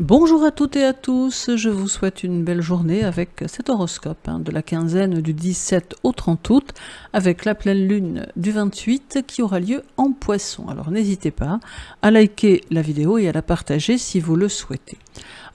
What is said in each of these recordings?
Bonjour à toutes et à tous, je vous souhaite une belle journée avec cet horoscope de la quinzaine du 17 au 30 août avec la pleine lune du 28 qui aura lieu en Poisson. Alors n'hésitez pas à liker la vidéo et à la partager si vous le souhaitez.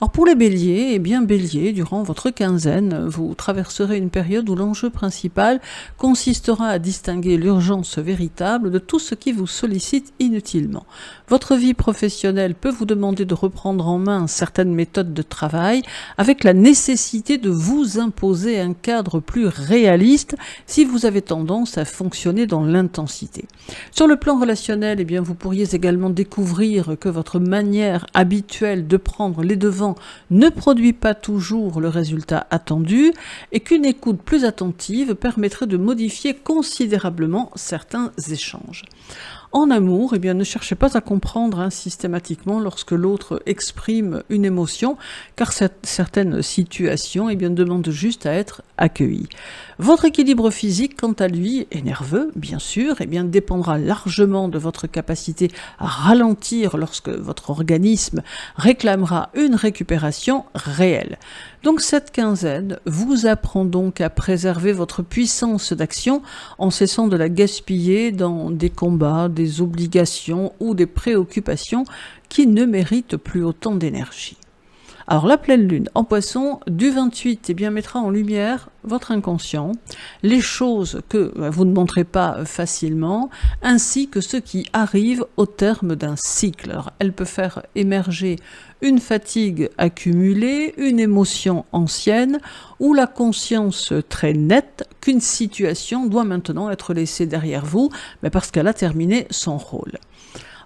Alors pour les béliers, bélier, durant votre quinzaine, vous traverserez une période où l'enjeu principal consistera à distinguer l'urgence véritable de tout ce qui vous sollicite inutilement. Votre vie professionnelle peut vous demander de reprendre en main certaines méthodes de travail avec la nécessité de vous imposer un cadre plus réaliste si vous avez tendance à fonctionner dans l'intensité. Sur le plan relationnel, vous pourriez également découvrir que votre manière habituelle de prendre les devants ne produit pas toujours le résultat attendu et qu'une écoute plus attentive permettrait de modifier considérablement certains échanges. En amour, ne cherchez pas à comprendre systématiquement lorsque l'autre exprime une émotion, car certaines situations demandent juste à être accueillies. Votre équilibre physique, quant à lui, est nerveux, bien sûr, dépendra largement de votre capacité à ralentir lorsque votre organisme réclamera une récupération réelle. Donc cette quinzaine vous apprend donc à préserver votre puissance d'action en cessant de la gaspiller dans des combats, des obligations ou des préoccupations qui ne méritent plus autant d'énergie. Alors la pleine lune en Poisson du 28 mettra en lumière votre inconscient, les choses que vous ne montrez pas facilement, ainsi que ce qui arrive au terme d'un cycle. Alors, elle peut faire émerger une fatigue accumulée, une émotion ancienne ou la conscience très nette qu'une situation doit maintenant être laissée derrière vous, parce qu'elle a terminé son rôle.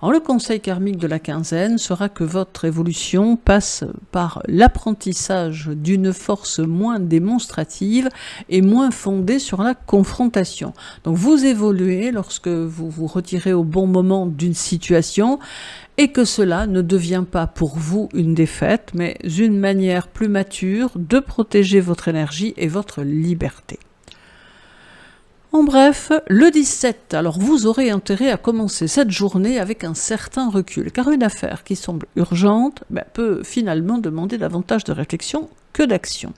Alors, le conseil karmique de la quinzaine sera que votre évolution passe par l'apprentissage d'une force moins démonstrative et moins fondée sur la confrontation. Donc vous évoluez lorsque vous vous retirez au bon moment d'une situation et que cela ne devient pas pour vous une défaite, mais une manière plus mature de protéger votre énergie et votre liberté. En bref, le 17, alors vous aurez intérêt à commencer cette journée avec un certain recul, car une affaire qui semble urgente peut finalement demander davantage de réflexion que d'action.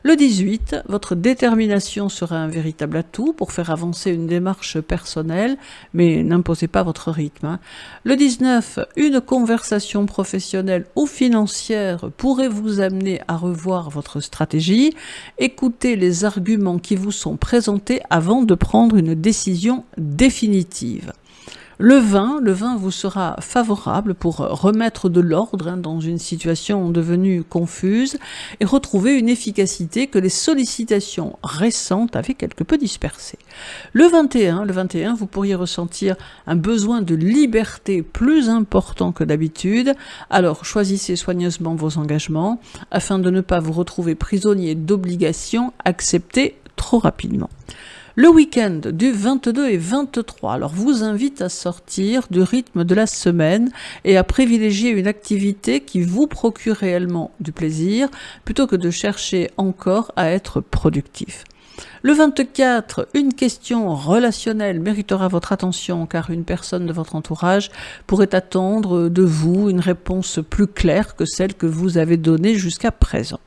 Le 18, votre détermination sera un véritable atout pour faire avancer une démarche personnelle, mais n'imposez pas votre rythme. Le 19, une conversation professionnelle ou financière pourrait vous amener à revoir votre stratégie. Écoutez les arguments qui vous sont présentés avant de prendre une décision définitive. Le 20 vous sera favorable pour remettre de l'ordre dans une situation devenue confuse et retrouver une efficacité que les sollicitations récentes avaient quelque peu dispersée. Le 21, vous pourriez ressentir un besoin de liberté plus important que d'habitude, alors choisissez soigneusement vos engagements afin de ne pas vous retrouver prisonnier d'obligations acceptées trop rapidement. Le week-end du 22 et 23, alors vous invite à sortir du rythme de la semaine et à privilégier une activité qui vous procure réellement du plaisir plutôt que de chercher encore à être productif. Le 24, une question relationnelle méritera votre attention car une personne de votre entourage pourrait attendre de vous une réponse plus claire que celle que vous avez donnée jusqu'à présent.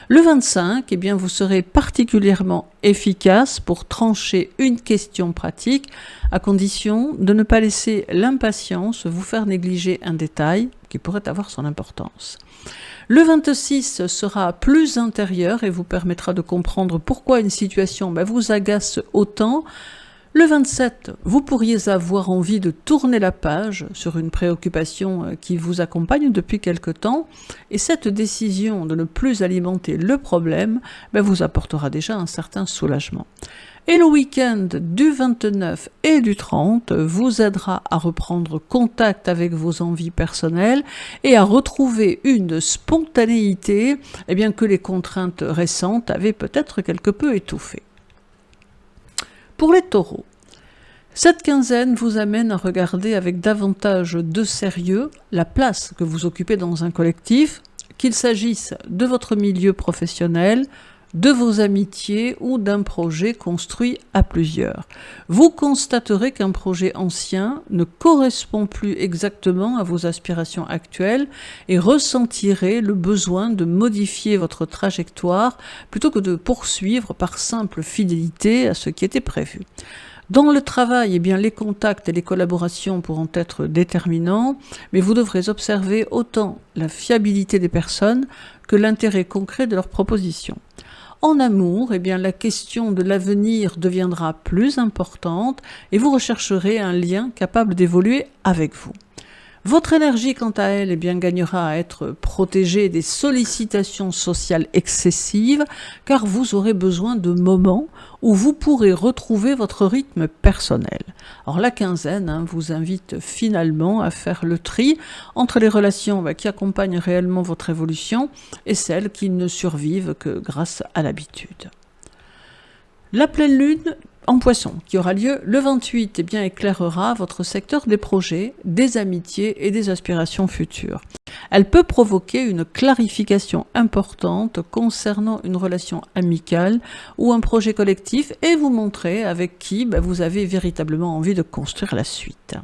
Le 25, vous serez particulièrement efficace pour trancher une question pratique, à condition de ne pas laisser l'impatience vous faire négliger un détail qui pourrait avoir son importance. Le 26 sera plus intérieur et vous permettra de comprendre pourquoi une situation vous agace autant. Le 27, vous pourriez avoir envie de tourner la page sur une préoccupation qui vous accompagne depuis quelque temps et cette décision de ne plus alimenter le problème vous apportera déjà un certain soulagement. Et le week-end du 29 et du 30 vous aidera à reprendre contact avec vos envies personnelles et à retrouver une spontanéité que les contraintes récentes avaient peut-être quelque peu étouffée. Pour les taureaux, cette quinzaine vous amène à regarder avec davantage de sérieux la place que vous occupez dans un collectif, qu'il s'agisse de votre milieu professionnel, de vos amitiés ou d'un projet construit à plusieurs. Vous constaterez qu'un projet ancien ne correspond plus exactement à vos aspirations actuelles et ressentirez le besoin de modifier votre trajectoire plutôt que de poursuivre par simple fidélité à ce qui était prévu. Dans le travail, les contacts et les collaborations pourront être déterminants, mais vous devrez observer autant la fiabilité des personnes que l'intérêt concret de leurs propositions. En amour, la question de l'avenir deviendra plus importante et vous rechercherez un lien capable d'évoluer avec vous. Votre énergie, quant à elle, gagnera à être protégée des sollicitations sociales excessives, car vous aurez besoin de moments où vous pourrez retrouver votre rythme personnel. Alors la quinzaine vous invite finalement à faire le tri entre les relations qui accompagnent réellement votre évolution et celles qui ne survivent que grâce à l'habitude. La pleine lune en Poisson, qui aura lieu le 28, éclairera votre secteur des projets, des amitiés et des aspirations futures. Elle peut provoquer une clarification importante concernant une relation amicale ou un projet collectif et vous montrer avec qui vous avez véritablement envie de construire la suite.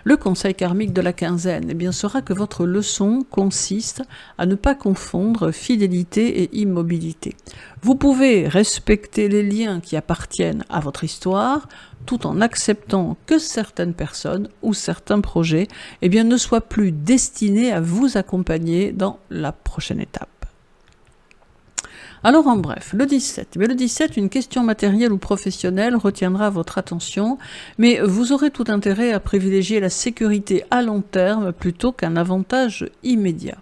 Le conseil karmique de la quinzaine sera que votre leçon consiste à ne pas confondre fidélité et immobilité. Vous pouvez respecter les liens qui appartiennent à votre histoire tout en acceptant que certaines personnes ou certains projets ne soient plus destinés à vous accompagner dans la prochaine étape. Alors en bref, le 17. Le 17, une question matérielle ou professionnelle retiendra votre attention, mais vous aurez tout intérêt à privilégier la sécurité à long terme plutôt qu'un avantage immédiat.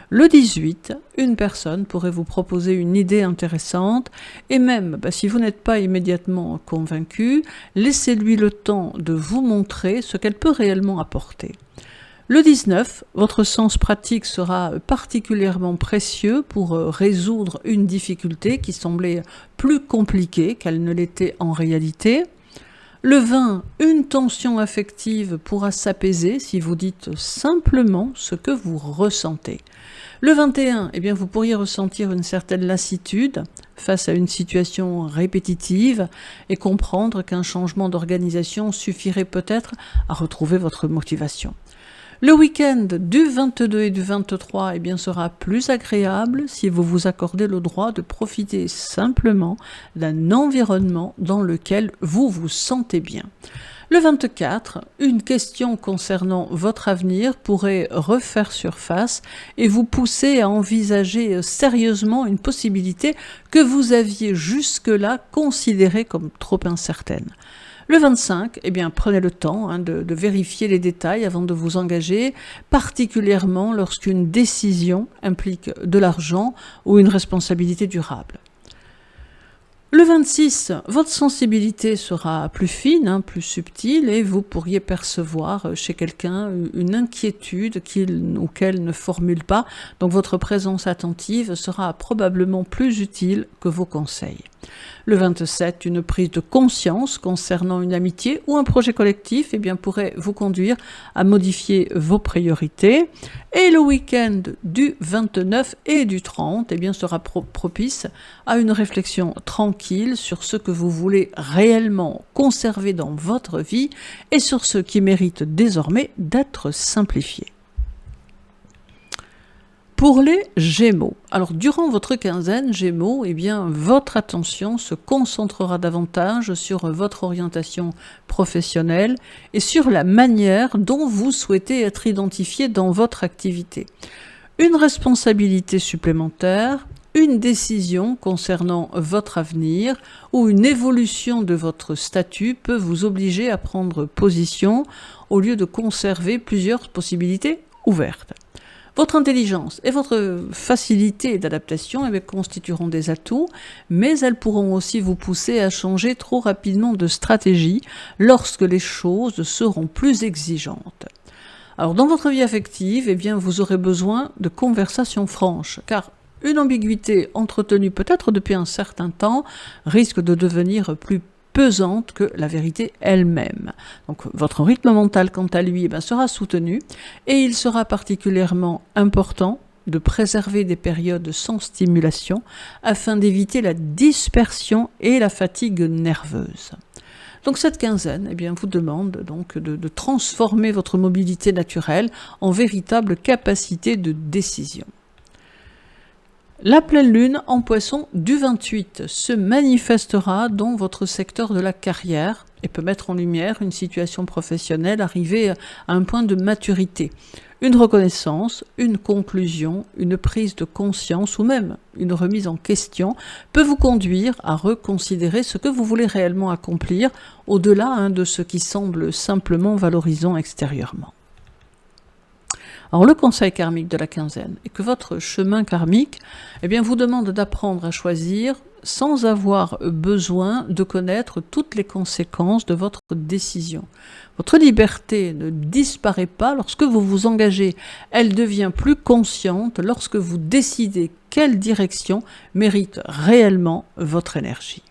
Le 18, une personne pourrait vous proposer une idée intéressante et même si vous n'êtes pas immédiatement convaincu, laissez-lui le temps de vous montrer ce qu'elle peut réellement apporter. Le 19, votre sens pratique sera particulièrement précieux pour résoudre une difficulté qui semblait plus compliquée qu'elle ne l'était en réalité. Le 20, une tension affective pourra s'apaiser si vous dites simplement ce que vous ressentez. Le 21, vous pourriez ressentir une certaine lassitude face à une situation répétitive et comprendre qu'un changement d'organisation suffirait peut-être à retrouver votre motivation. Le week-end du 22 et du 23 sera plus agréable si vous vous accordez le droit de profiter simplement d'un environnement dans lequel vous vous sentez bien. Le 24, une question concernant votre avenir pourrait refaire surface et vous pousser à envisager sérieusement une possibilité que vous aviez jusque-là considérée comme trop incertaine. Le 25, prenez le temps de vérifier les détails avant de vous engager, particulièrement lorsqu'une décision implique de l'argent ou une responsabilité durable. Le 26, votre sensibilité sera plus fine, plus subtile et vous pourriez percevoir chez quelqu'un une inquiétude qu'il ou qu'elle ne formule pas. Donc votre présence attentive sera probablement plus utile que vos conseils. Le 27, une prise de conscience concernant une amitié ou un projet collectif pourrait vous conduire à modifier vos priorités. Et le week-end du 29 et du 30 sera propice à une réflexion tranquille sur ce que vous voulez réellement conserver dans votre vie et sur ce qui mérite désormais d'être simplifié. Pour les Gémeaux, alors durant votre quinzaine Gémeaux, votre attention se concentrera davantage sur votre orientation professionnelle et sur la manière dont vous souhaitez être identifié dans votre activité. Une responsabilité supplémentaire, une décision concernant votre avenir ou une évolution de votre statut peut vous obliger à prendre position au lieu de conserver plusieurs possibilités ouvertes. Votre intelligence et votre facilité d'adaptation constitueront des atouts, mais elles pourront aussi vous pousser à changer trop rapidement de stratégie lorsque les choses seront plus exigeantes. Alors dans votre vie affective, vous aurez besoin de conversations franches, car une ambiguïté entretenue peut-être depuis un certain temps risque de devenir plus pesante que la vérité elle-même. Donc votre rythme mental, quant à lui, sera soutenu et il sera particulièrement important de préserver des périodes sans stimulation afin d'éviter la dispersion et la fatigue nerveuse. Donc cette quinzaine vous demande donc de transformer votre mobilité naturelle en véritable capacité de décision. La pleine lune en Poisson du 28 se manifestera dans votre secteur de la carrière et peut mettre en lumière une situation professionnelle arrivée à un point de maturité. Une reconnaissance, une conclusion, une prise de conscience ou même une remise en question peut vous conduire à reconsidérer ce que vous voulez réellement accomplir au-delà de ce qui semble simplement valorisant extérieurement. Alors le conseil karmique de la quinzaine est que votre chemin karmique vous demande d'apprendre à choisir sans avoir besoin de connaître toutes les conséquences de votre décision. Votre liberté ne disparaît pas lorsque vous vous engagez, elle devient plus consciente lorsque vous décidez quelle direction mérite réellement votre énergie.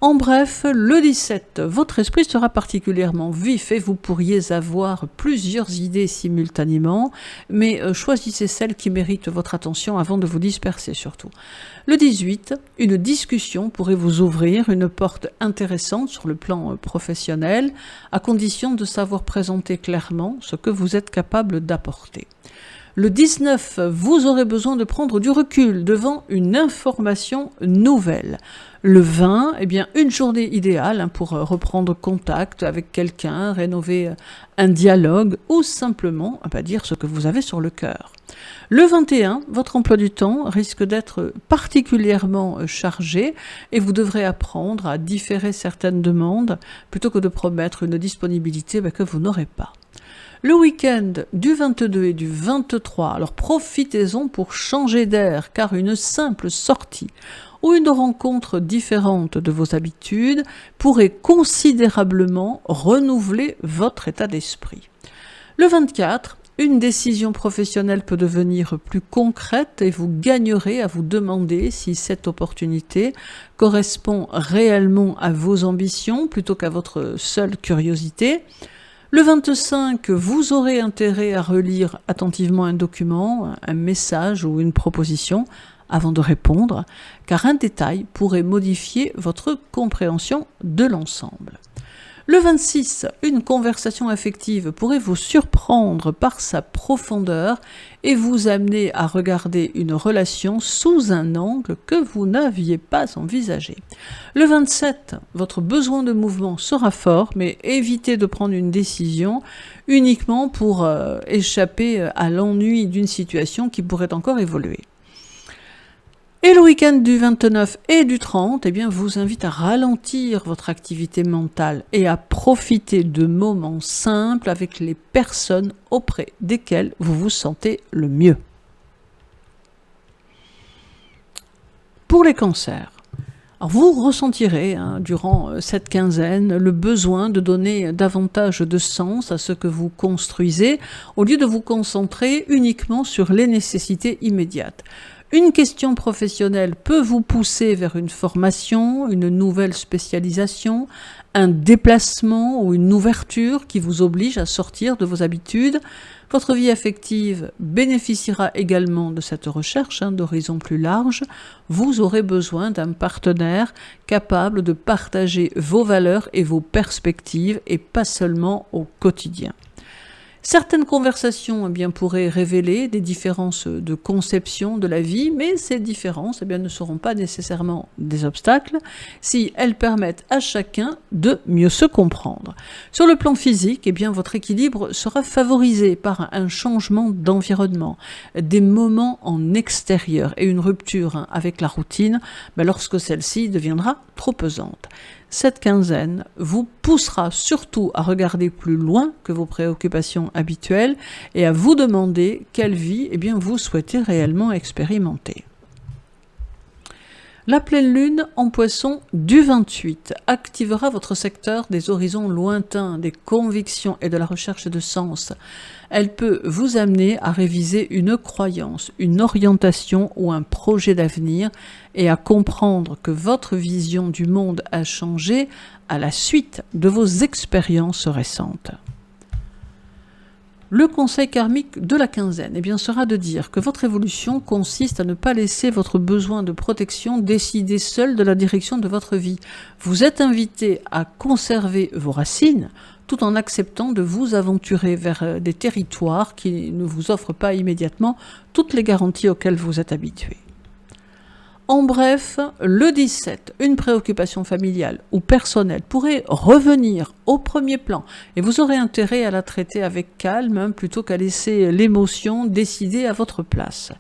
En bref, le 17, votre esprit sera particulièrement vif et vous pourriez avoir plusieurs idées simultanément, mais choisissez celles qui méritent votre attention avant de vous disperser surtout. Le 18, une discussion pourrait vous ouvrir une porte intéressante sur le plan professionnel, à condition de savoir présenter clairement ce que vous êtes capable d'apporter. Le 19, vous aurez besoin de prendre du recul devant une information nouvelle. Le 20, une journée idéale pour reprendre contact avec quelqu'un, rénover un dialogue ou simplement dire ce que vous avez sur le cœur. Le 21, votre emploi du temps risque d'être particulièrement chargé et vous devrez apprendre à différer certaines demandes plutôt que de promettre une disponibilité que vous n'aurez pas. Le week-end du 22 et du 23, alors profitez-en pour changer d'air car une simple sortie ou une rencontre différente de vos habitudes pourrait considérablement renouveler votre état d'esprit. Le 24, une décision professionnelle peut devenir plus concrète et vous gagnerez à vous demander si cette opportunité correspond réellement à vos ambitions plutôt qu'à votre seule curiosité. Le 25, vous aurez intérêt à relire attentivement un document, un message ou une proposition avant de répondre, car un détail pourrait modifier votre compréhension de l'ensemble. Le 26, une conversation affective pourrait vous surprendre par sa profondeur et vous amener à regarder une relation sous un angle que vous n'aviez pas envisagé. Le 27, votre besoin de mouvement sera fort, mais évitez de prendre une décision uniquement pour échapper à l'ennui d'une situation qui pourrait encore évoluer. Et le week-end du 29 et du 30 vous invite à ralentir votre activité mentale et à profiter de moments simples avec les personnes auprès desquelles vous vous sentez le mieux. Pour les cancers, alors vous ressentirez durant cette quinzaine le besoin de donner davantage de sens à ce que vous construisez au lieu de vous concentrer uniquement sur les nécessités immédiates. Une question professionnelle peut vous pousser vers une formation, une nouvelle spécialisation, un déplacement ou une ouverture qui vous oblige à sortir de vos habitudes. Votre vie affective bénéficiera également de cette recherche d'horizons plus larges. Vous aurez besoin d'un partenaire capable de partager vos valeurs et vos perspectives et pas seulement au quotidien. Certaines conversations pourraient révéler des différences de conception de la vie, mais ces différences ne seront pas nécessairement des obstacles si elles permettent à chacun de mieux se comprendre. Sur le plan physique, votre équilibre sera favorisé par un changement d'environnement, des moments en extérieur et une rupture avec la routine lorsque celle-ci deviendra trop pesante. Cette quinzaine vous poussera surtout à regarder plus loin que vos préoccupations habituelles et à vous demander quelle vie vous souhaitez réellement expérimenter. La pleine lune en Poisson du 28 activera votre secteur des horizons lointains, des convictions et de la recherche de sens. Elle peut vous amener à réviser une croyance, une orientation ou un projet d'avenir et à comprendre que votre vision du monde a changé à la suite de vos expériences récentes. Le conseil karmique de la quinzaine eh bien, sera de dire que votre évolution consiste à ne pas laisser votre besoin de protection décider seul de la direction de votre vie. Vous êtes invité à conserver vos racines tout en acceptant de vous aventurer vers des territoires qui ne vous offrent pas immédiatement toutes les garanties auxquelles vous êtes habitué. En bref, le 17, une préoccupation familiale ou personnelle pourrait revenir au premier plan et vous aurez intérêt à la traiter avec calme plutôt qu'à laisser l'émotion décider à votre place.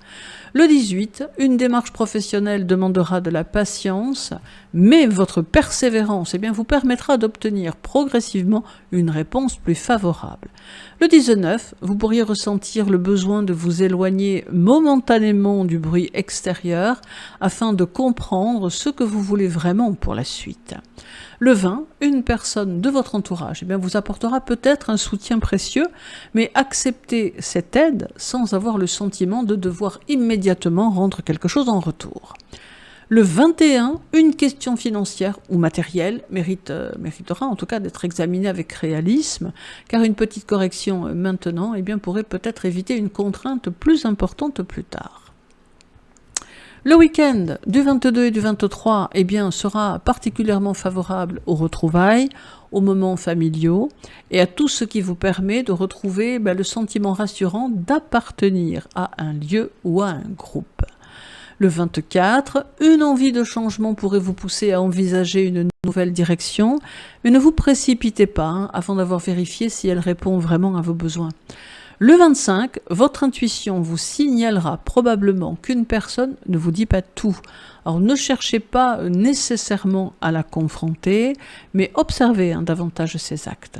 Le 18, une démarche professionnelle demandera de la patience, mais votre persévérance eh bien, vous permettra d'obtenir progressivement une réponse plus favorable. Le 19, vous pourriez ressentir le besoin de vous éloigner momentanément du bruit extérieur afin de comprendre ce que vous voulez vraiment pour la suite. Le 20, une personne de votre entourage eh bien, vous apportera peut-être un soutien précieux, mais acceptez cette aide sans avoir le sentiment de devoir immédiatement rendre quelque chose en retour. Le 21, une question financière ou matérielle méritera en tout cas d'être examinée avec réalisme, car une petite correction maintenant eh bien, pourrait peut-être éviter une contrainte plus importante plus tard. Le week-end du 22 et du 23 eh bien, sera particulièrement favorable aux retrouvailles, aux moments familiaux et à tout ce qui vous permet de retrouver le sentiment rassurant d'appartenir à un lieu ou à un groupe. Le 24, une envie de changement pourrait vous pousser à envisager une nouvelle direction, mais ne vous précipitez pas avant d'avoir vérifié si elle répond vraiment à vos besoins. Le 25, votre intuition vous signalera probablement qu'une personne ne vous dit pas tout. Alors ne cherchez pas nécessairement à la confronter, mais observez davantage ses actes.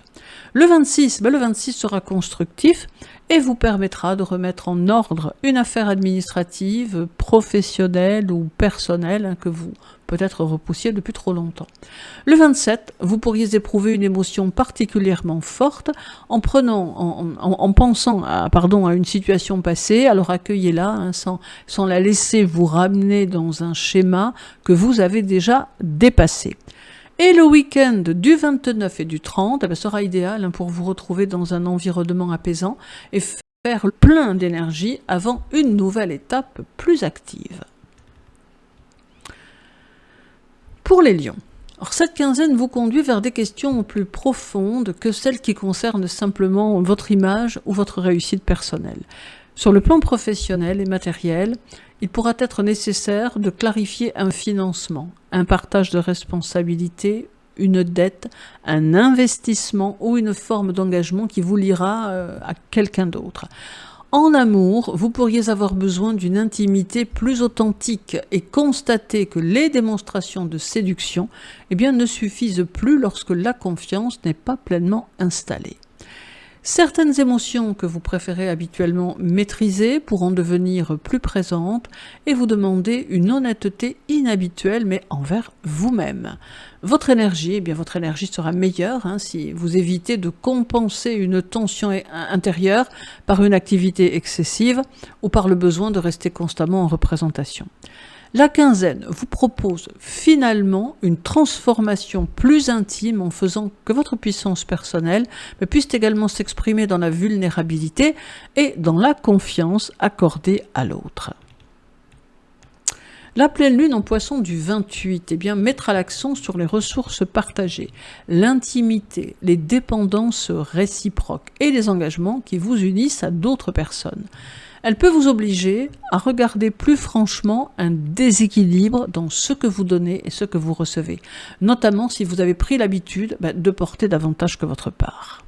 Le 26, le 26 sera constructif et vous permettra de remettre en ordre une affaire administrative, professionnelle ou personnelle que vous peut-être repoussiez depuis trop longtemps. Le 27, vous pourriez éprouver une émotion particulièrement forte en pensant à une situation passée, alors accueillez-la sans la laisser vous ramener dans un schéma que vous avez déjà dépassé. Et le week-end du 29 et du 30 sera idéal pour vous retrouver dans un environnement apaisant et faire le plein d'énergie avant une nouvelle étape plus active. Pour les lions, alors cette quinzaine vous conduit vers des questions plus profondes que celles qui concernent simplement votre image ou votre réussite personnelle. Sur le plan professionnel et matériel, il pourra être nécessaire de clarifier un financement, un partage de responsabilités, une dette, un investissement ou une forme d'engagement qui vous liera à quelqu'un d'autre. En amour, vous pourriez avoir besoin d'une intimité plus authentique et constater que les démonstrations de séduction ne suffisent plus lorsque la confiance n'est pas pleinement installée. Certaines émotions que vous préférez habituellement maîtriser pourront devenir plus présentes et vous demander une honnêteté inhabituelle mais envers vous-même. Votre énergie sera meilleure si vous évitez de compenser une tension intérieure par une activité excessive ou par le besoin de rester constamment en représentation. La quinzaine vous propose finalement une transformation plus intime en faisant que votre puissance personnelle puisse également s'exprimer dans la vulnérabilité et dans la confiance accordée à l'autre. La pleine lune en poisson du 28 mettra l'accent sur les ressources partagées, l'intimité, les dépendances réciproques et les engagements qui vous unissent à d'autres personnes. Elle peut vous obliger à regarder plus franchement un déséquilibre dans ce que vous donnez et ce que vous recevez, notamment si vous avez pris l'habitude de porter davantage que votre part.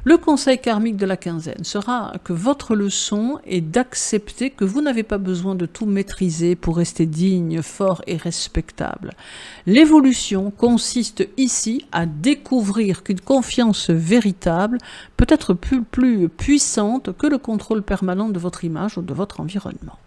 Le conseil karmique de la quinzaine sera que votre leçon est d'accepter que vous n'avez pas besoin de tout maîtriser pour rester digne, fort et respectable. L'évolution consiste ici à découvrir qu'une confiance véritable peut être plus puissante que le contrôle permanent de votre image ou de votre environnement.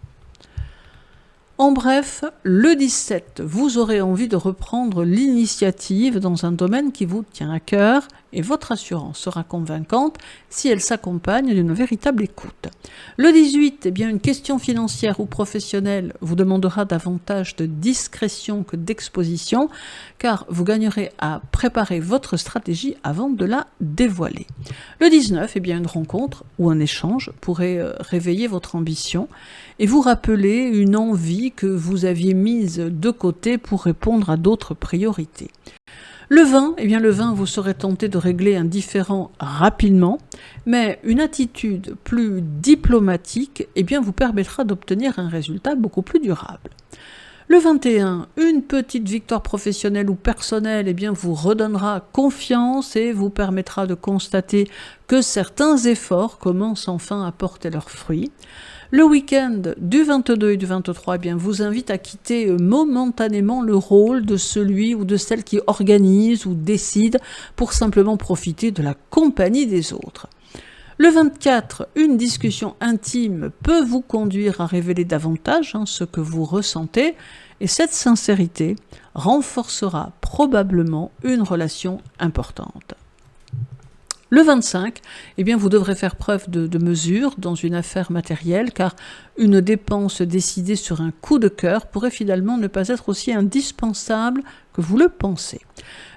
En bref, le 17, vous aurez envie de reprendre l'initiative dans un domaine qui vous tient à cœur et votre assurance sera convaincante si elle s'accompagne d'une véritable écoute. Le 18, eh bien, une question financière ou professionnelle vous demandera davantage de discrétion que d'exposition car vous gagnerez à préparer votre stratégie avant de la dévoiler. Le 19, eh bien, une rencontre ou un échange pourrait réveiller votre ambition et vous rappeler une envie que vous aviez mise de côté pour répondre à d'autres priorités. Le 20, eh bien le 20, vous serez tenté de régler un différend rapidement, mais une attitude plus diplomatique eh bien, vous permettra d'obtenir un résultat beaucoup plus durable. Le 21, une petite victoire professionnelle ou personnelle eh bien, vous redonnera confiance et vous permettra de constater que certains efforts commencent enfin à porter leurs fruits. Le week-end du 22 et du 23 eh bien, vous invite à quitter momentanément le rôle de celui ou de celle qui organise ou décide pour simplement profiter de la compagnie des autres. Le 24, une discussion intime peut vous conduire à révéler davantage ce que vous ressentez et cette sincérité renforcera probablement une relation importante. Le 25, eh bien, vous devrez faire preuve de mesure dans une affaire matérielle car une dépense décidée sur un coup de cœur pourrait finalement ne pas être aussi indispensable que vous le pensez.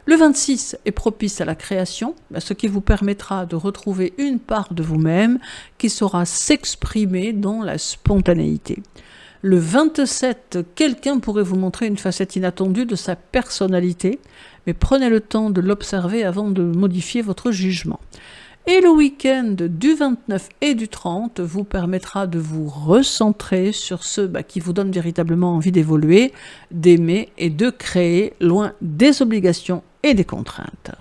Le 26 est propice à la création, ce qui vous permettra de retrouver une part de vous-même qui saura s'exprimer dans la spontanéité. Le 27, quelqu'un pourrait vous montrer une facette inattendue de sa personnalité, mais prenez le temps de l'observer avant de modifier votre jugement. Et le week-end du 29 et du 30 vous permettra de vous recentrer sur ce qui vous donne véritablement envie d'évoluer, d'aimer et de créer loin des obligations et des contraintes.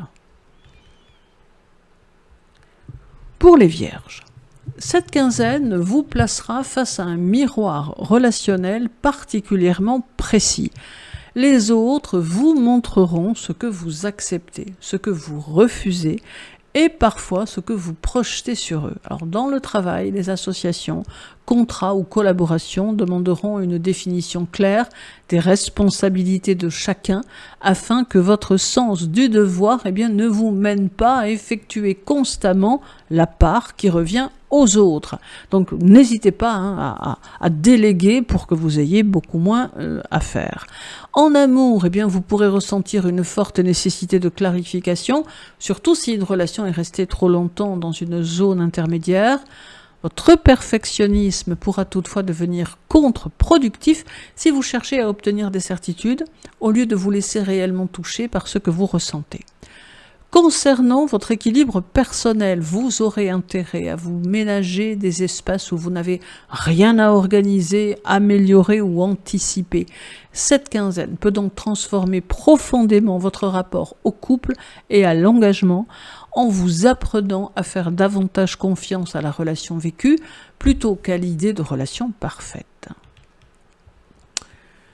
Pour les Vierges, cette quinzaine vous placera face à un miroir relationnel particulièrement précis. Les autres vous montreront ce que vous acceptez, ce que vous refusez et parfois ce que vous projetez sur eux. Alors dans le travail, les associations, contrats ou collaborations demanderont une définition claire des responsabilités de chacun afin que votre sens du devoir ne vous mène pas à effectuer constamment la part qui revient aux autres. Donc n'hésitez pas à déléguer pour que vous ayez beaucoup moins à faire. En amour, vous pourrez ressentir une forte nécessité de clarification, surtout si une relation est restée trop longtemps dans une zone intermédiaire. Votre perfectionnisme pourra toutefois devenir contre-productif si vous cherchez à obtenir des certitudes au lieu de vous laisser réellement toucher par ce que vous ressentez. Concernant votre équilibre personnel, vous aurez intérêt à vous ménager des espaces où vous n'avez rien à organiser, améliorer ou anticiper. Cette quinzaine peut donc transformer profondément votre rapport au couple et à l'engagement en vous apprenant à faire davantage confiance à la relation vécue plutôt qu'à l'idée de relation parfaite.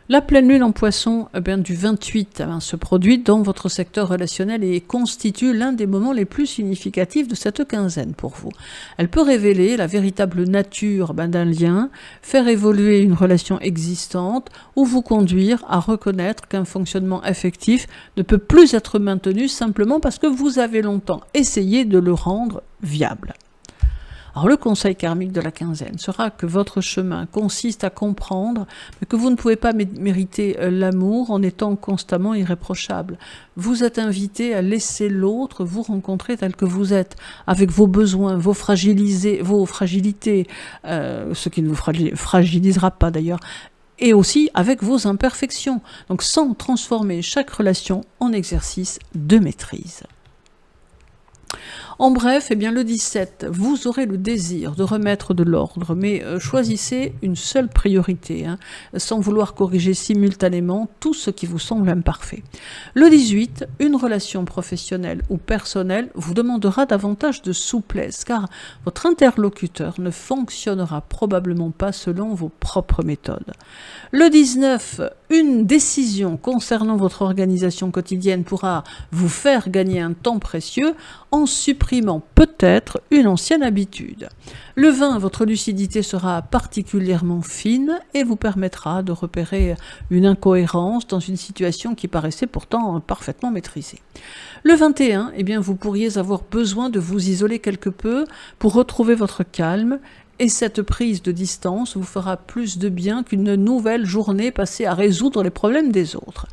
La pleine lune en Poisson du 28 se produit dans votre secteur relationnel et constitue l'un des moments les plus significatifs de cette quinzaine pour vous. Elle peut révéler la véritable nature d'un lien, faire évoluer une relation existante ou vous conduire à reconnaître qu'un fonctionnement affectif ne peut plus être maintenu simplement parce que vous avez longtemps essayé de le rendre viable. Alors, le conseil karmique de la quinzaine sera que votre chemin consiste à comprendre que vous ne pouvez pas mériter l'amour en étant constamment irréprochable. Vous êtes invité à laisser l'autre vous rencontrer tel que vous êtes, avec vos besoins, vos fragilités, ce qui ne vous fragilisera pas d'ailleurs, et aussi avec vos imperfections, donc sans transformer chaque relation en exercice de maîtrise. En bref, le 17, vous aurez le désir de remettre de l'ordre, mais choisissez une seule priorité, sans vouloir corriger simultanément tout ce qui vous semble imparfait. Le 18, une relation professionnelle ou personnelle vous demandera davantage de souplesse, car votre interlocuteur ne fonctionnera probablement pas selon vos propres méthodes. Le 19, une décision concernant votre organisation quotidienne pourra vous faire gagner un temps précieux en supprimant peut-être une ancienne habitude. Le 20, votre lucidité sera particulièrement fine et vous permettra de repérer une incohérence dans une situation qui paraissait pourtant parfaitement maîtrisée. Le 21, eh bien, vous pourriez avoir besoin de vous isoler quelque peu pour retrouver votre calme. Et cette prise de distance vous fera plus de bien qu'une nouvelle journée passée à résoudre les problèmes des autres.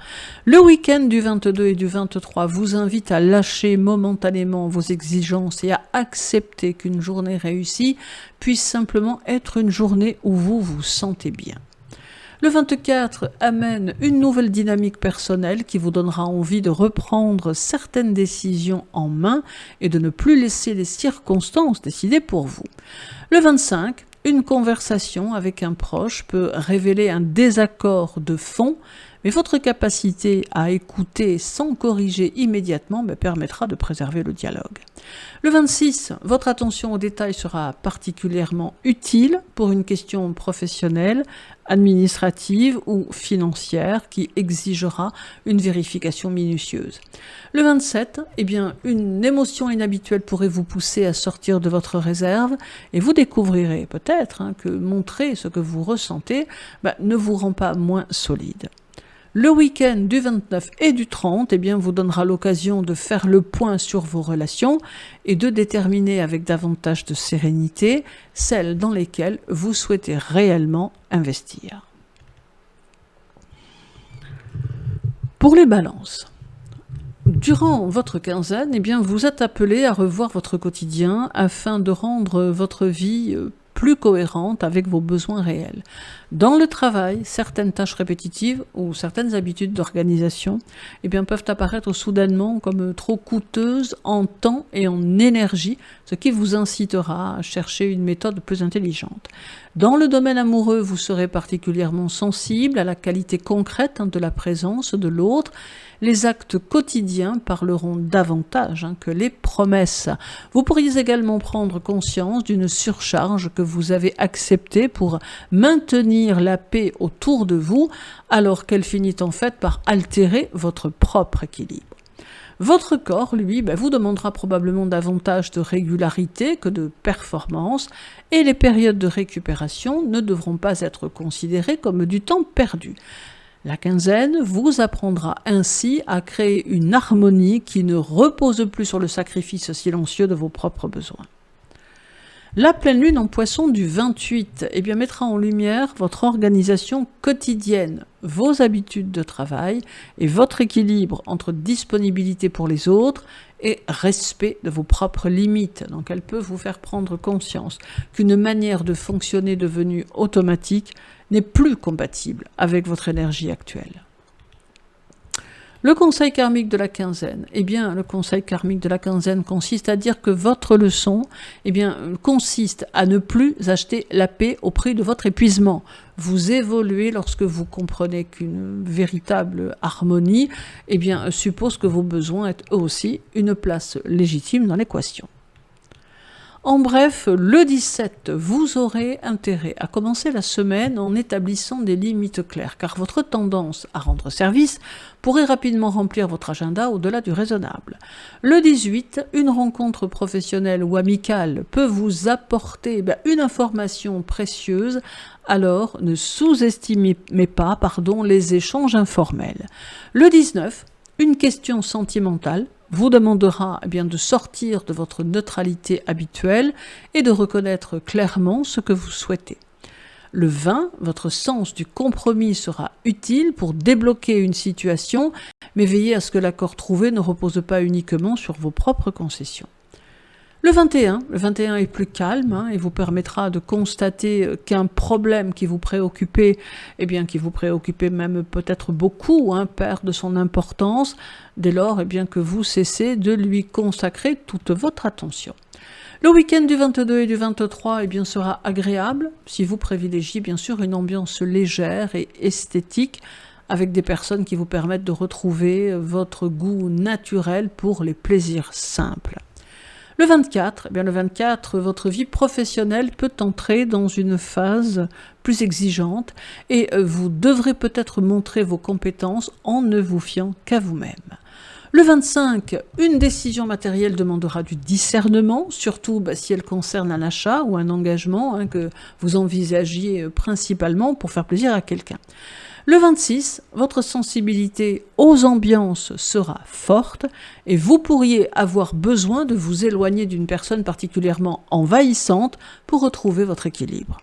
Le week-end du 22 et du 23 vous invite à lâcher momentanément vos exigences et à accepter qu'une journée réussie puisse simplement être une journée où vous vous sentez bien. Le 24 amène une nouvelle dynamique personnelle qui vous donnera envie de reprendre certaines décisions en main et de ne plus laisser les circonstances décider pour vous. Le 25, une conversation avec un proche peut révéler un désaccord de fond, mais votre capacité à écouter sans corriger immédiatement permettra de préserver le dialogue. Le 26, votre attention aux détails sera particulièrement utile pour une question professionnelle, administrative ou financière qui exigera une vérification minutieuse. Le 27, eh bien, une émotion inhabituelle pourrait vous pousser à sortir de votre réserve et vous découvrirez peut-être que montrer ce que vous ressentez ne vous rend pas moins solide. Le week-end du 29 et du 30 eh bien, vous donnera l'occasion de faire le point sur vos relations et de déterminer avec davantage de sérénité celles dans lesquelles vous souhaitez réellement investir. Pour les balances, durant votre quinzaine, eh bien, vous êtes appelé à revoir votre quotidien afin de rendre votre vie plus cohérente avec vos besoins réels. Dans le travail, certaines tâches répétitives ou certaines habitudes d'organisation eh bien, peuvent apparaître soudainement comme trop coûteuses en temps et en énergie, ce qui vous incitera à chercher une méthode plus intelligente. Dans le domaine amoureux, vous serez particulièrement sensible à la qualité concrète de la présence de l'autre. Les actes quotidiens parleront davantage que les promesses. Vous pourriez également prendre conscience d'une surcharge que vous avez acceptée pour maintenir la paix autour de vous, alors qu'elle finit en fait par altérer votre propre équilibre. Votre corps, lui, vous demandera probablement davantage de régularité que de performance, et les périodes de récupération ne devront pas être considérées comme du temps perdu. La quinzaine vous apprendra ainsi à créer une harmonie qui ne repose plus sur le sacrifice silencieux de vos propres besoins. La pleine lune en Poisson du 28 eh bien, mettra en lumière votre organisation quotidienne, vos habitudes de travail et votre équilibre entre disponibilité pour les autres et respect de vos propres limites. Donc elle peut vous faire prendre conscience qu'une manière de fonctionner devenue automatique n'est plus compatible avec votre énergie actuelle. Le conseil karmique de la quinzaine, eh bien, le conseil karmique de la quinzaine consiste à dire que votre leçon, eh bien, consiste à ne plus acheter la paix au prix de votre épuisement. Vous évoluez lorsque vous comprenez qu'une véritable harmonie, eh bien, suppose que vos besoins aient eux aussi une place légitime dans l'équation. En bref, le 17, vous aurez intérêt à commencer la semaine en établissant des limites claires, car votre tendance à rendre service pourrait rapidement remplir votre agenda au-delà du raisonnable. Le 18, une rencontre professionnelle ou amicale peut vous apporter une information précieuse, alors ne sous-estimez pas les échanges informels. Le 19, une question sentimentale vous demandera de sortir de votre neutralité habituelle et de reconnaître clairement ce que vous souhaitez. Le 20, votre sens du compromis sera utile pour débloquer une situation, mais veillez à ce que l'accord trouvé ne repose pas uniquement sur vos propres concessions. Le 21 est plus calme et vous permettra de constater qu'un problème qui vous préoccupait, qui vous préoccupait même peut-être beaucoup, perd de son importance, dès lors que vous cessez de lui consacrer toute votre attention. Le week-end du 22 et du 23 sera agréable si vous privilégiez bien sûr une ambiance légère et esthétique avec des personnes qui vous permettent de retrouver votre goût naturel pour les plaisirs simples. Le 24, le 24, votre vie professionnelle peut entrer dans une phase plus exigeante et vous devrez peut-être montrer vos compétences en ne vous fiant qu'à vous-même. Le 25, une décision matérielle demandera du discernement, surtout si elle concerne un achat ou un engagement que vous envisagiez principalement pour faire plaisir à quelqu'un. Le 26, votre sensibilité aux ambiances sera forte et vous pourriez avoir besoin de vous éloigner d'une personne particulièrement envahissante pour retrouver votre équilibre.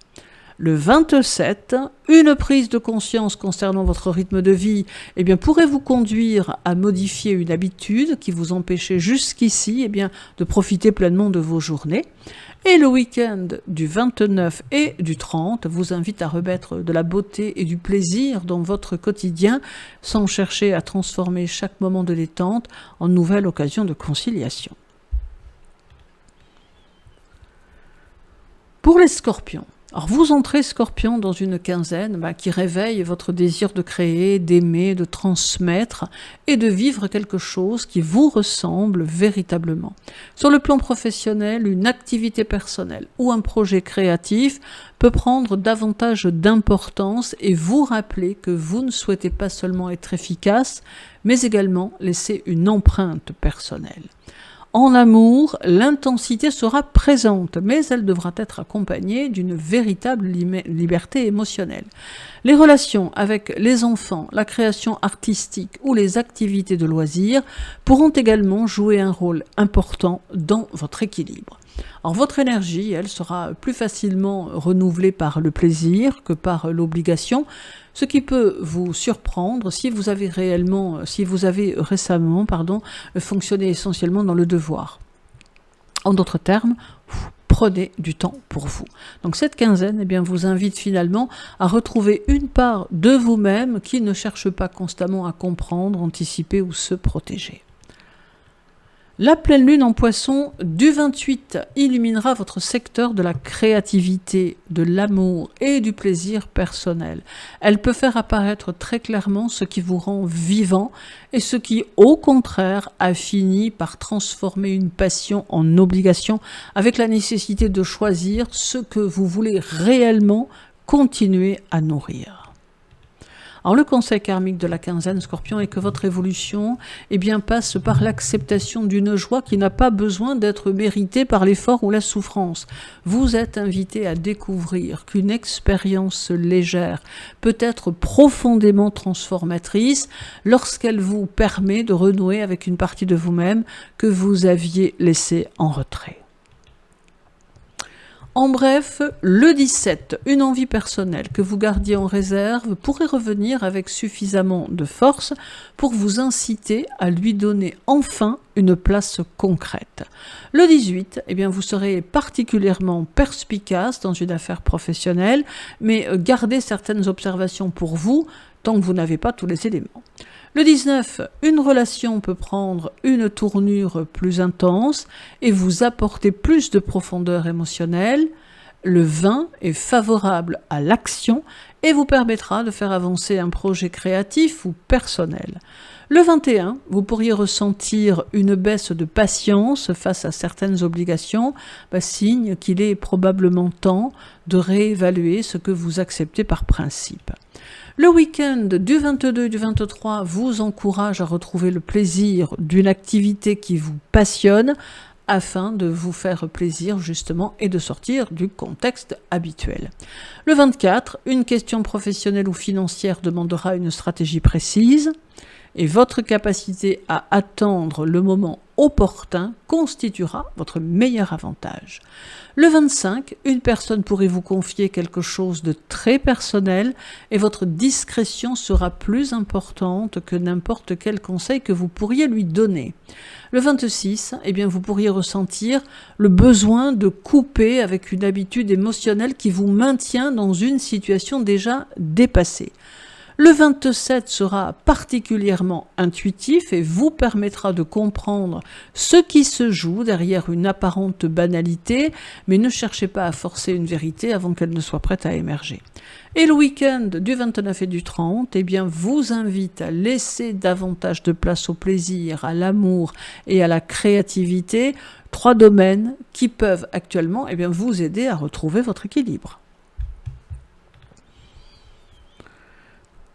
Le 27, une prise de conscience concernant votre rythme de vie pourrait vous conduire à modifier une habitude qui vous empêchait jusqu'ici de profiter pleinement de vos journées. Et le week-end du 29 et du 30 vous invite à remettre de la beauté et du plaisir dans votre quotidien sans chercher à transformer chaque moment de détente en nouvelle occasion de conciliation. Pour les scorpions, alors vous entrez, Scorpion, dans une quinzaine qui réveille votre désir de créer, d'aimer, de transmettre et de vivre quelque chose qui vous ressemble véritablement. Sur le plan professionnel, une activité personnelle ou un projet créatif peut prendre davantage d'importance et vous rappeler que vous ne souhaitez pas seulement être efficace, mais également laisser une empreinte personnelle. En amour, l'intensité sera présente, mais elle devra être accompagnée d'une véritable liberté émotionnelle. Les relations avec les enfants, la création artistique ou les activités de loisirs pourront également jouer un rôle important dans votre équilibre. Alors votre énergie, elle sera plus facilement renouvelée par le plaisir que par l'obligation, ce qui peut vous surprendre si vous avez récemment fonctionné essentiellement dans le devoir. En d'autres termes, prenez du temps pour vous. Donc cette quinzaine vous invite finalement à retrouver une part de vous-même qui ne cherche pas constamment à comprendre, anticiper ou se protéger. La pleine lune en Poisson du 28 illuminera votre secteur de la créativité, de l'amour et du plaisir personnel. Elle peut faire apparaître très clairement ce qui vous rend vivant et ce qui, au contraire, a fini par transformer une passion en obligation avec la nécessité de choisir ce que vous voulez réellement continuer à nourrir. Alors le conseil karmique de la quinzaine Scorpion est que votre évolution passe par l'acceptation d'une joie qui n'a pas besoin d'être méritée par l'effort ou la souffrance. Vous êtes invité à découvrir qu'une expérience légère peut être profondément transformatrice lorsqu'elle vous permet de renouer avec une partie de vous-même que vous aviez laissée en retrait. En bref, le 17, une envie personnelle que vous gardiez en réserve pourrait revenir avec suffisamment de force pour vous inciter à lui donner enfin une place concrète. Le 18, vous serez particulièrement perspicace dans une affaire professionnelle, mais gardez certaines observations pour vous tant que vous n'avez pas tous les éléments. Le 19, une relation peut prendre une tournure plus intense et vous apporter plus de profondeur émotionnelle. Le 20 est favorable à l'action et vous permettra de faire avancer un projet créatif ou personnel. Le 21, vous pourriez ressentir une baisse de patience face à certaines obligations, signe qu'il est probablement temps de réévaluer ce que vous acceptez par principe. Le week-end du 22 et du 23 vous encourage à retrouver le plaisir d'une activité qui vous passionne afin de vous faire plaisir justement et de sortir du contexte habituel. Le 24, une question professionnelle ou financière demandera une stratégie précise et votre capacité à attendre le moment opportun constituera votre meilleur avantage. Le 25, une personne pourrait vous confier quelque chose de très personnel et votre discrétion sera plus importante que n'importe quel conseil que vous pourriez lui donner. Le 26, vous pourriez ressentir le besoin de couper avec une habitude émotionnelle qui vous maintient dans une situation déjà dépassée. Le 27 sera particulièrement intuitif et vous permettra de comprendre ce qui se joue derrière une apparente banalité, mais ne cherchez pas à forcer une vérité avant qu'elle ne soit prête à émerger. Et le week-end du 29 et du 30, eh bien, vous invite à laisser davantage de place au plaisir, à l'amour et à la créativité, 3 domaines qui peuvent actuellement eh bien, vous aider à retrouver votre équilibre.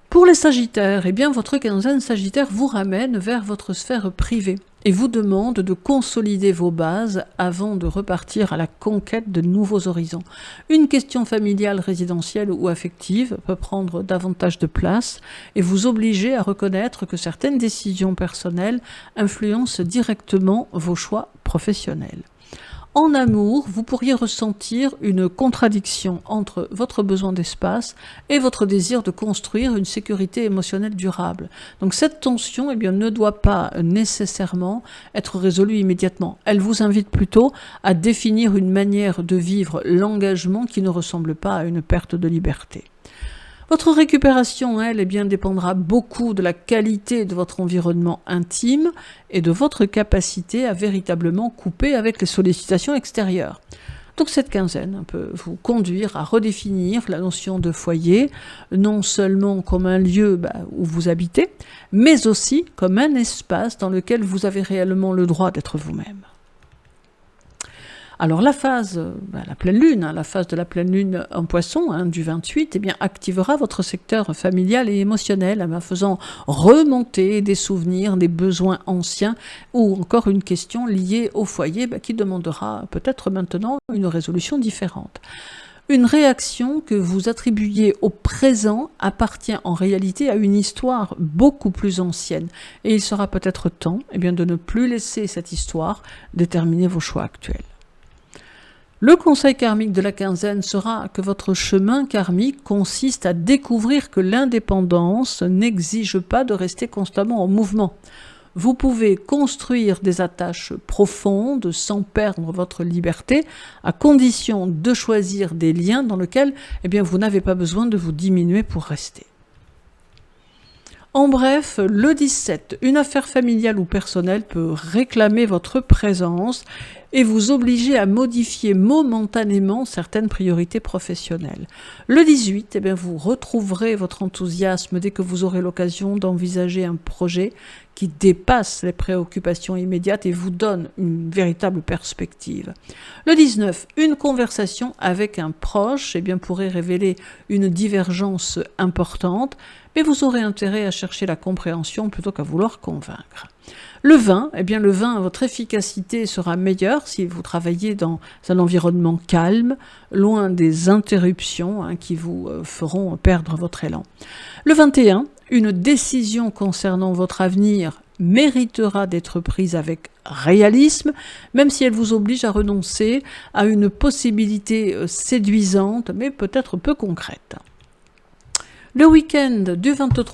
Pour les Sagittaires, eh bien, votre quinzaine Sagittaire vous ramène vers votre sphère privée et vous demande de consolider vos bases avant de repartir à la conquête de nouveaux horizons. Une question familiale, résidentielle ou affective peut prendre davantage de place et vous obliger à reconnaître que certaines décisions personnelles influencent directement vos choix professionnels. En amour, vous pourriez ressentir une contradiction entre votre besoin d'espace et votre désir de construire une sécurité émotionnelle durable. Donc cette tension eh bien, ne doit pas nécessairement être résolue immédiatement. Elle vous invite plutôt à définir une manière de vivre l'engagement qui ne ressemble pas à une perte de liberté. Votre récupération, elle, eh bien, dépendra beaucoup de la qualité de votre environnement intime et de votre capacité à véritablement couper avec les sollicitations extérieures. Donc cette quinzaine peut vous conduire à redéfinir la notion de foyer, non seulement comme un lieu où vous habitez, mais aussi comme un espace dans lequel vous avez réellement le droit d'être vous-même. Alors la phase, la pleine lune, la phase de la pleine lune en Poisson, du 28, eh bien, activera votre secteur familial et émotionnel, faisant remonter des souvenirs, des besoins anciens, ou encore une question liée au foyer qui demandera peut-être maintenant une résolution différente. Une réaction que vous attribuez au présent appartient en réalité à une histoire beaucoup plus ancienne, et il sera peut-être temps de ne plus laisser cette histoire déterminer vos choix actuels. Le conseil karmique de la quinzaine sera que votre chemin karmique consiste à découvrir que l'indépendance n'exige pas de rester constamment en mouvement. Vous pouvez construire des attaches profondes sans perdre votre liberté, à condition de choisir des liens dans lesquels vous n'avez pas besoin de vous diminuer pour rester. En bref, le 17, une affaire familiale ou personnelle peut réclamer votre présence et vous obliger à modifier momentanément certaines priorités professionnelles. Le 18, vous retrouverez votre enthousiasme dès que vous aurez l'occasion d'envisager un projet qui dépasse les préoccupations immédiates et vous donne une véritable perspective. Le 19, une conversation avec un proche pourrait révéler une divergence importante, mais vous aurez intérêt à chercher la compréhension plutôt qu'à vouloir convaincre. Le 20, le 20, votre efficacité sera meilleure si vous travaillez dans un environnement calme, loin des interruptions qui vous feront perdre votre élan. Le 21, une décision concernant votre avenir méritera d'être prise avec réalisme, même si elle vous oblige à renoncer à une possibilité séduisante, mais peut-être peu concrète. Le week-end du 22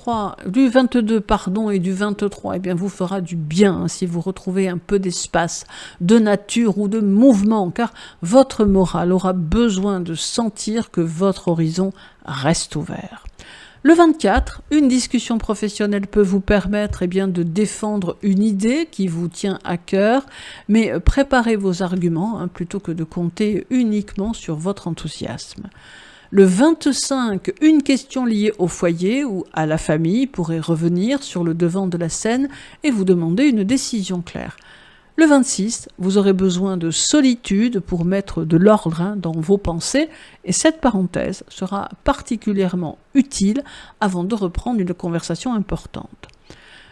et du 23 vous fera du bien si vous retrouvez un peu d'espace, de nature ou de mouvement, car votre morale aura besoin de sentir que votre horizon reste ouvert. Le 24, une discussion professionnelle peut vous permettre de défendre une idée qui vous tient à cœur, mais préparez vos arguments plutôt que de compter uniquement sur votre enthousiasme. Le 25, une question liée au foyer ou à la famille pourrait revenir sur le devant de la scène et vous demander une décision claire. Le 26, vous aurez besoin de solitude pour mettre de l'ordre dans vos pensées et cette parenthèse sera particulièrement utile avant de reprendre une conversation importante.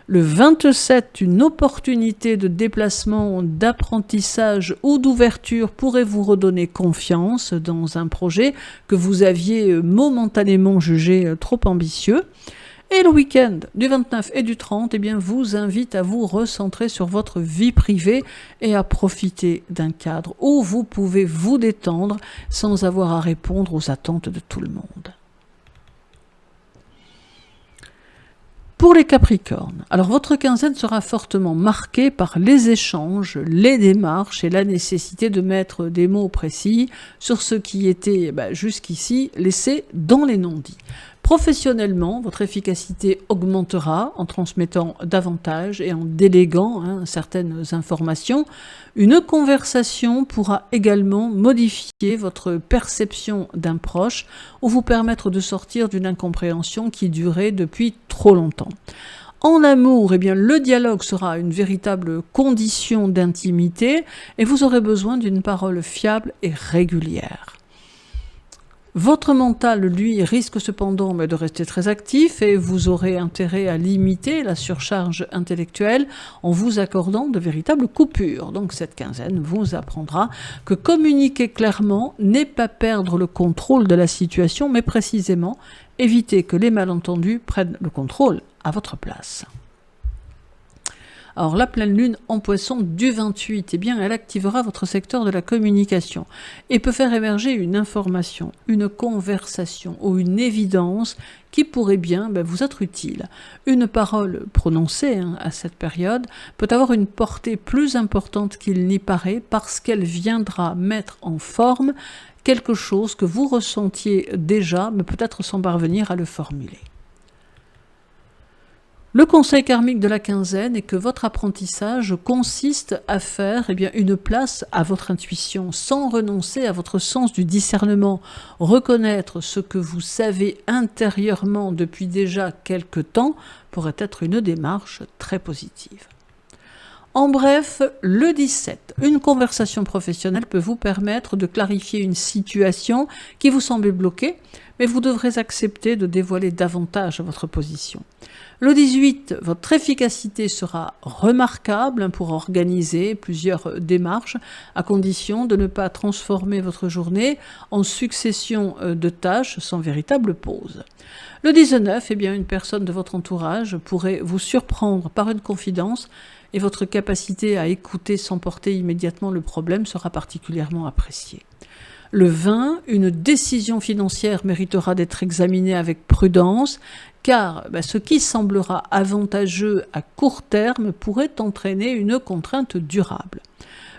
Le 27, une opportunité de déplacement, d'apprentissage ou d'ouverture pourrait vous redonner confiance dans un projet que vous aviez momentanément jugé trop ambitieux. Et le week-end du 29 et du 30 vous invite à vous recentrer sur votre vie privée et à profiter d'un cadre où vous pouvez vous détendre sans avoir à répondre aux attentes de tout le monde. Pour les Capricornes, alors votre quinzaine sera fortement marquée par les échanges, les démarches et la nécessité de mettre des mots précis sur ce qui était jusqu'ici laissé dans les non-dits. Professionnellement, votre efficacité augmentera en transmettant davantage et en déléguant certaines informations. Une conversation pourra également modifier votre perception d'un proche ou vous permettre de sortir d'une incompréhension qui durait depuis trop longtemps. En amour, le dialogue sera une véritable condition d'intimité et vous aurez besoin d'une parole fiable et régulière. Votre mental, lui, risque cependant de rester très actif et vous aurez intérêt à limiter la surcharge intellectuelle en vous accordant de véritables coupures. Donc cette quinzaine vous apprendra que communiquer clairement n'est pas perdre le contrôle de la situation, mais précisément éviter que les malentendus prennent le contrôle à votre place. Alors la pleine lune en Poisson du 28, elle activera votre secteur de la communication et peut faire émerger une information, une conversation ou une évidence qui pourrait bien vous être utile. Une parole prononcée à cette période peut avoir une portée plus importante qu'il n'y paraît parce qu'elle viendra mettre en forme quelque chose que vous ressentiez déjà, mais peut-être sans parvenir à le formuler. Le conseil karmique de la quinzaine est que votre apprentissage consiste à faire une place à votre intuition, sans renoncer à votre sens du discernement. Reconnaître ce que vous savez intérieurement depuis déjà quelque temps pourrait être une démarche très positive. En bref, le 17, une conversation professionnelle peut vous permettre de clarifier une situation qui vous semblait bloquée, mais vous devrez accepter de dévoiler davantage votre position. Le 18, votre efficacité sera remarquable pour organiser plusieurs démarches, à condition de ne pas transformer votre journée en succession de tâches sans véritable pause. Le 19, une personne de votre entourage pourrait vous surprendre par une confidence et votre capacité à écouter sans porter immédiatement le problème sera particulièrement appréciée. Le 20, une décision financière méritera d'être examinée avec prudence, car ce qui semblera avantageux à court terme pourrait entraîner une contrainte durable.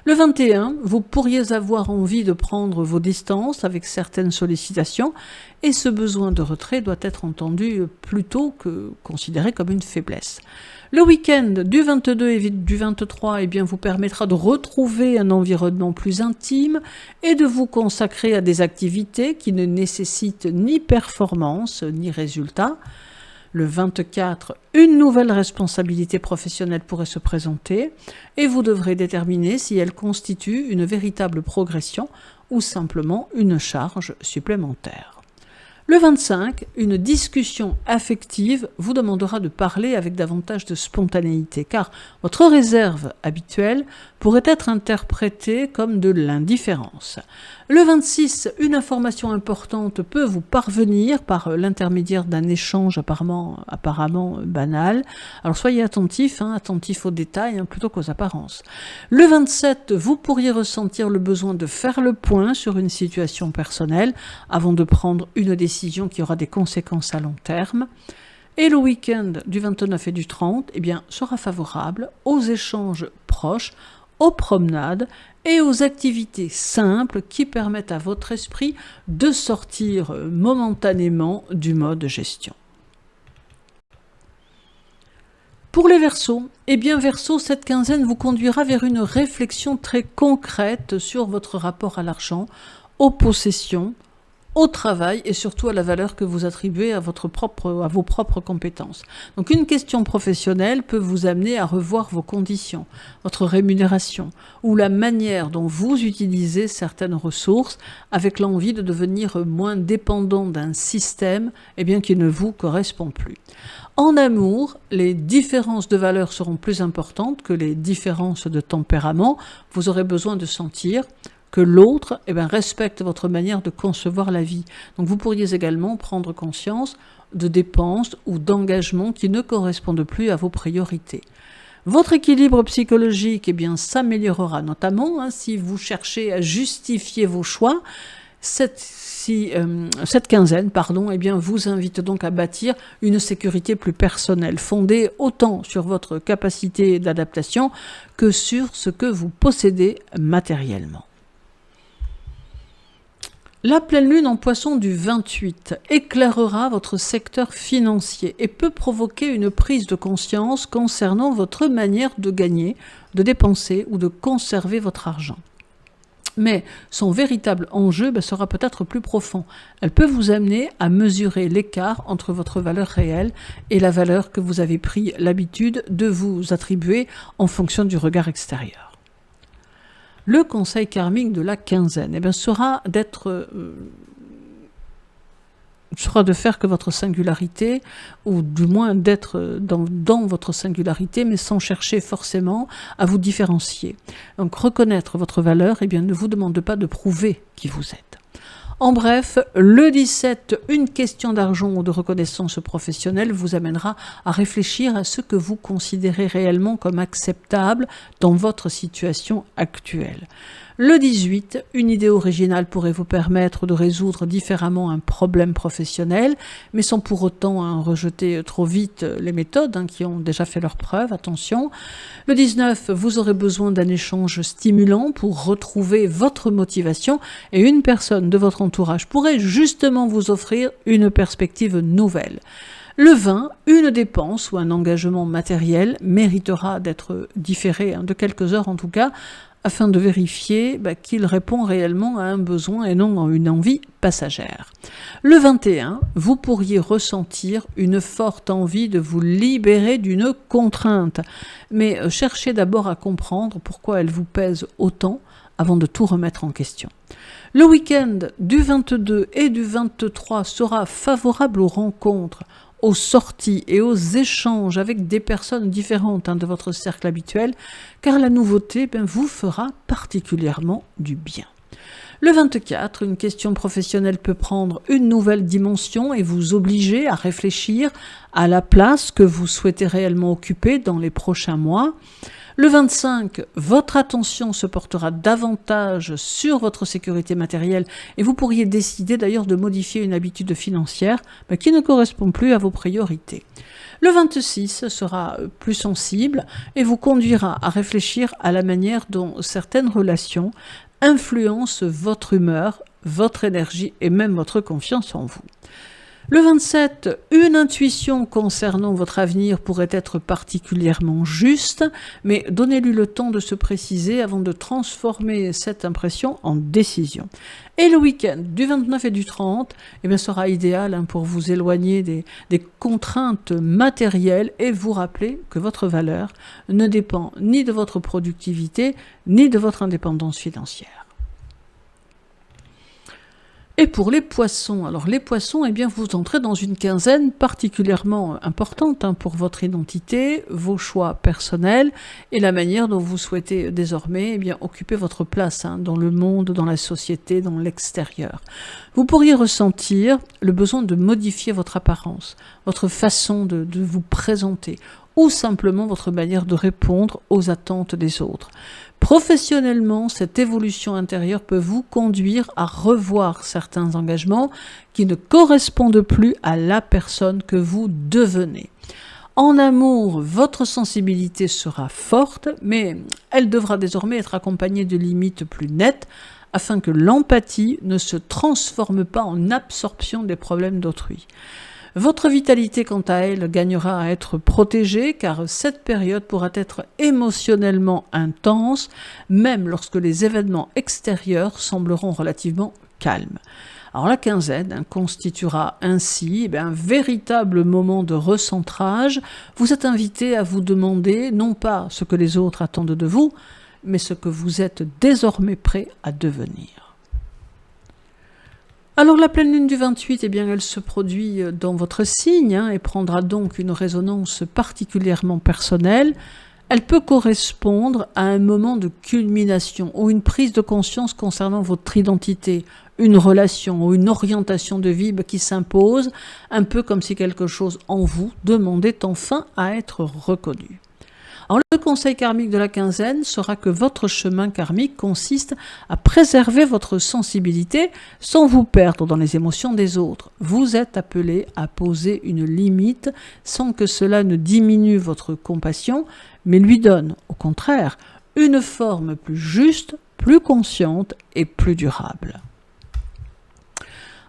Le 21, vous pourriez avoir envie de prendre vos distances avec certaines sollicitations, et ce besoin de retrait doit être entendu plutôt que considéré comme une faiblesse. Le week-end du 22 et du 23 vous permettra de retrouver un environnement plus intime et de vous consacrer à des activités qui ne nécessitent ni performance ni résultat. Le 24, une nouvelle responsabilité professionnelle pourrait se présenter et vous devrez déterminer si elle constitue une véritable progression ou simplement une charge supplémentaire. Le 25, une discussion affective vous demandera de parler avec davantage de spontanéité, car votre réserve habituelle pourrait être interprétée comme de l'indifférence. Le 26, une information importante peut vous parvenir par l'intermédiaire d'un échange apparemment banal. Alors soyez attentifs aux détails plutôt qu'aux apparences. Le 27, vous pourriez ressentir le besoin de faire le point sur une situation personnelle avant de prendre une décision qui aura des conséquences à long terme. Et le week-end du 29 et du 30 sera favorable aux échanges proches, aux promenades et aux activités simples qui permettent à votre esprit de sortir momentanément du mode gestion. Pour les Verseaux, Verseau, cette quinzaine vous conduira vers une réflexion très concrète sur votre rapport à l'argent, aux possessions, au travail et surtout à la valeur que vous attribuez à vos propres compétences. Donc une question professionnelle peut vous amener à revoir vos conditions, votre rémunération ou la manière dont vous utilisez certaines ressources avec l'envie de devenir moins dépendant d'un système qui ne vous correspond plus. En amour, les différences de valeur seront plus importantes que les différences de tempérament. Vous aurez besoin de sentir que l'autre respecte votre manière de concevoir la vie. Donc vous pourriez également prendre conscience de dépenses ou d'engagements qui ne correspondent plus à vos priorités. Votre équilibre psychologique s'améliorera notamment si vous cherchez à justifier vos choix. Cette quinzaine vous invite donc à bâtir une sécurité plus personnelle, fondée autant sur votre capacité d'adaptation que sur ce que vous possédez matériellement. La pleine lune en Poisson du 28 éclairera votre secteur financier et peut provoquer une prise de conscience concernant votre manière de gagner, de dépenser ou de conserver votre argent. Mais son véritable enjeu sera peut-être plus profond. Elle peut vous amener à mesurer l'écart entre votre valeur réelle et la valeur que vous avez pris l'habitude de vous attribuer en fonction du regard extérieur. Le conseil karmique de la quinzaine sera de faire que votre singularité, ou du moins d'être dans votre singularité, mais sans chercher forcément à vous différencier. Donc reconnaître votre valeur ne vous demande pas de prouver qui vous êtes. En bref, le 17, une question d'argent ou de reconnaissance professionnelle vous amènera à réfléchir à ce que vous considérez réellement comme acceptable dans votre situation actuelle. Le 18, une idée originale pourrait vous permettre de résoudre différemment un problème professionnel, mais sans pour autant rejeter trop vite les méthodes qui ont déjà fait leurs preuves, attention. Le 19, vous aurez besoin d'un échange stimulant pour retrouver votre motivation et une personne de votre entourage pourrait justement vous offrir une perspective nouvelle. Le 20, une dépense ou un engagement matériel méritera d'être différé de quelques heures en tout cas, afin de vérifier qu'il répond réellement à un besoin et non à une envie passagère. Le 21, vous pourriez ressentir une forte envie de vous libérer d'une contrainte, mais cherchez d'abord à comprendre pourquoi elle vous pèse autant avant de tout remettre en question. Le week-end du 22 et du 23 sera favorable aux rencontres, aux sorties et aux échanges avec des personnes différentes de votre cercle habituel, car la nouveauté vous fera particulièrement du bien. Le 24, une question professionnelle peut prendre une nouvelle dimension et vous obliger à réfléchir à la place que vous souhaitez réellement occuper dans les prochains mois. Le 25, votre attention se portera davantage sur votre sécurité matérielle et vous pourriez décider d'ailleurs de modifier une habitude financière qui ne correspond plus à vos priorités. Le 26 sera plus sensible et vous conduira à réfléchir à la manière dont certaines relations influencent votre humeur, votre énergie et même votre confiance en vous. Le 27, une intuition concernant votre avenir pourrait être particulièrement juste, mais donnez-lui le temps de se préciser avant de transformer cette impression en décision. Et le week-end du 29 et du 30 sera idéal pour vous éloigner des contraintes matérielles et vous rappeler que votre valeur ne dépend ni de votre productivité, ni de votre indépendance financière. Et pour les poissons, alors les poissons, vous entrez dans une quinzaine particulièrement importante pour votre identité, vos choix personnels et la manière dont vous souhaitez désormais occuper votre place dans le monde, dans la société, dans l'extérieur. Vous pourriez ressentir le besoin de modifier votre apparence, votre façon de vous présenter, ou simplement votre manière de répondre aux attentes des autres. Professionnellement, cette évolution intérieure peut vous conduire à revoir certains engagements qui ne correspondent plus à la personne que vous devenez. En amour, votre sensibilité sera forte, mais elle devra désormais être accompagnée de limites plus nettes afin que l'empathie ne se transforme pas en absorption des problèmes d'autrui. Votre vitalité, quant à elle, gagnera à être protégée car cette période pourra être émotionnellement intense, même lorsque les événements extérieurs sembleront relativement calmes. Alors la quinzaine constituera ainsi un véritable moment de recentrage. Vous êtes invité à vous demander non pas ce que les autres attendent de vous, mais ce que vous êtes désormais prêt à devenir. Alors la pleine lune du 28, elle se produit dans votre signe et prendra donc une résonance particulièrement personnelle. Elle peut correspondre à un moment de culmination ou une prise de conscience concernant votre identité, une relation ou une orientation de vie qui s'impose, un peu comme si quelque chose en vous demandait enfin à être reconnu. Alors, le conseil karmique de la quinzaine sera que votre chemin karmique consiste à préserver votre sensibilité sans vous perdre dans les émotions des autres. Vous êtes appelé à poser une limite sans que cela ne diminue votre compassion, mais lui donne, au contraire, une forme plus juste, plus consciente et plus durable.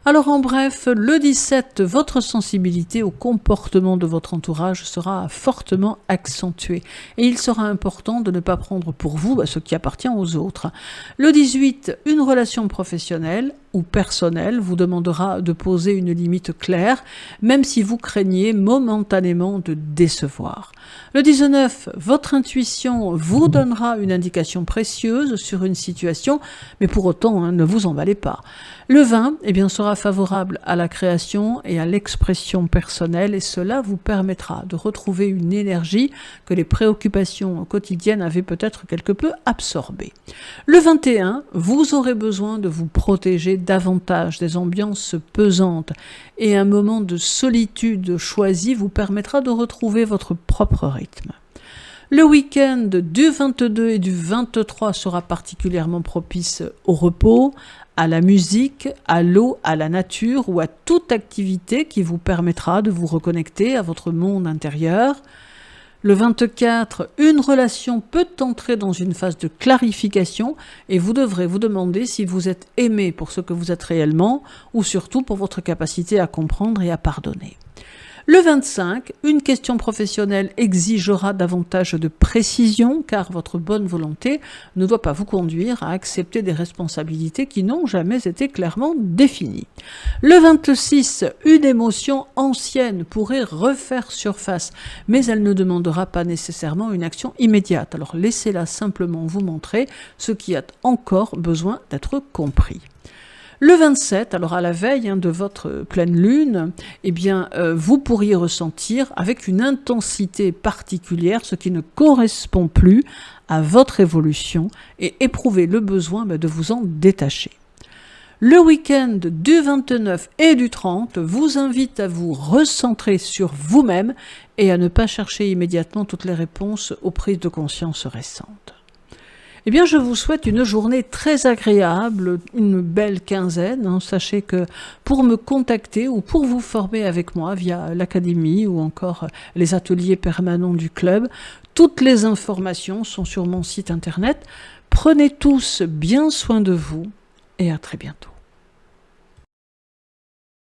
Alors en bref, le 17, votre sensibilité au comportement de votre entourage sera fortement accentuée. Et il sera important de ne pas prendre pour vous ce qui appartient aux autres. Le 18, une relation professionnelle ou personnelle vous demandera de poser une limite claire, même si vous craignez momentanément de décevoir. Le 19, votre intuition vous donnera une indication précieuse sur une situation, mais pour autant, ne vous emballez pas. Le 20, sera favorable à la création et à l'expression personnelle, et cela vous permettra de retrouver une énergie que les préoccupations quotidiennes avaient peut-être quelque peu absorbée. Le 21, vous aurez besoin de vous protéger davantage des ambiances pesantes, et un moment de solitude choisi vous permettra de retrouver votre propre rythme. Le week-end du 22 et du 23 sera particulièrement propice au repos, à la musique, à l'eau, à la nature ou à toute activité qui vous permettra de vous reconnecter à votre monde intérieur. Le 24, une relation peut entrer dans une phase de clarification et vous devrez vous demander si vous êtes aimé pour ce que vous êtes réellement ou surtout pour votre capacité à comprendre et à pardonner. Le 25, une question professionnelle exigera davantage de précision car votre bonne volonté ne doit pas vous conduire à accepter des responsabilités qui n'ont jamais été clairement définies. Le 26, une émotion ancienne pourrait refaire surface, mais elle ne demandera pas nécessairement une action immédiate. Alors laissez-la simplement vous montrer ce qui a encore besoin d'être compris. Le 27, alors à la veille de votre pleine lune, vous pourriez ressentir avec une intensité particulière ce qui ne correspond plus à votre évolution et éprouver le besoin de vous en détacher. Le week-end du 29 et du 30 vous invite à vous recentrer sur vous-même et à ne pas chercher immédiatement toutes les réponses aux prises de conscience récentes. Je vous souhaite une journée très agréable, une belle quinzaine. Sachez que pour me contacter ou pour vous former avec moi via l'académie ou encore les ateliers permanents du club, toutes les informations sont sur mon site internet. Prenez tous bien soin de vous et à très bientôt.